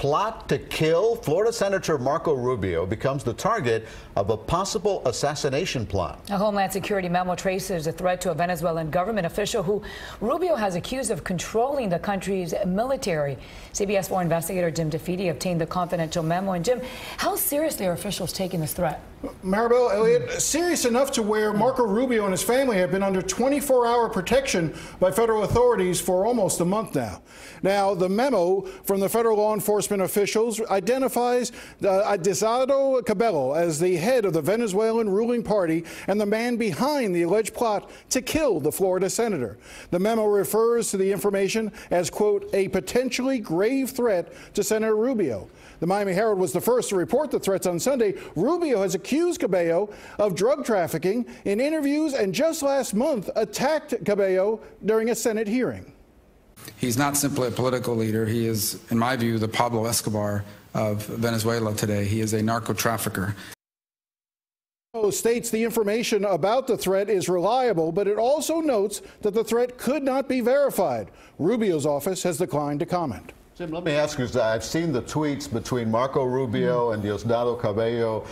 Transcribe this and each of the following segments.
plot to kill, Florida Senator Marco Rubio becomes the target of a possible assassination plot. A Homeland Security memo traces a threat to a Venezuelan government official who Rubio has accused of controlling the country's military. CBS4 investigator Jim DeFede obtained the confidential memo. And Jim, how seriously are officials taking this threat? Maribel, Elliott, serious enough to where Marco Rubio and his family have been under 24-hour protection by federal authorities for almost a month now. Now, the memo from the federal law enforcement officials identifies Diosdado Cabello as the head of the Venezuelan ruling party and the man behind the alleged plot to kill the Florida senator. The memo refers to the information as, quote, a potentially grave threat to Senator Rubio. The Miami Herald was the first to report the threats on Sunday. Rubio has accused Cabello of drug trafficking in interviews and just last month attacked Cabello during a Senate hearing. He's not simply a political leader. He is, in my view, the Pablo Escobar of Venezuela today. He is a narco trafficker. States the information about the threat is reliable, but it also notes that the threat could not be verified. Rubio's office has declined to comment. Jim, let me ask you, I've seen the tweets between Marco Rubio and Diosdado Cabello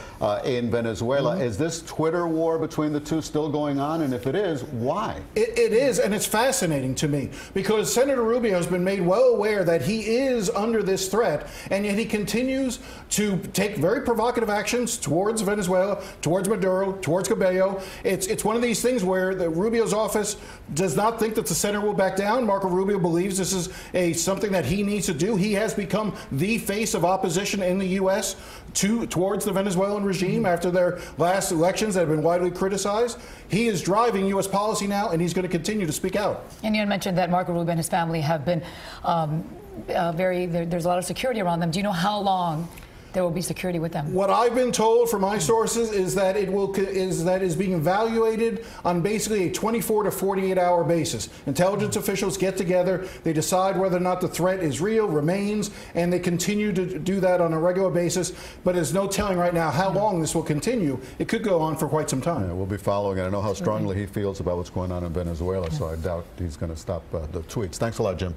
in Venezuela. Is this Twitter war between the two still going on? And if it is, why? It is, and it's fascinating to me because Senator Rubio has been made well aware that he is under this threat, and yet he continues to take very provocative actions towards Venezuela, towards Maduro, towards Cabello. It's one of these things where the Rubio's office does not think that the senator will back down. Marco Rubio believes this is something that he needs to do. He has become the face of opposition in the U.S. towards the Venezuelan regime after their last elections that have been widely criticized. He is driving U.S. policy now, and he's going to continue to speak out. And you mentioned that Marco Rubio and his family have been there's a lot of security around them. Do you know how long there will be security with them? What I've been told from my sources is that is being evaluated on basically a 24 to 48-hour basis. Intelligence officials get together, they decide whether or not the threat is real, remains, and they continue to do that on a regular basis. But there's no telling right now how long this will continue. It could go on for quite some time. Yeah, we'll be following it. I know how strongly he feels about what's going on in Venezuela, so I doubt he's going to stop the tweets. Thanks a lot, Jim.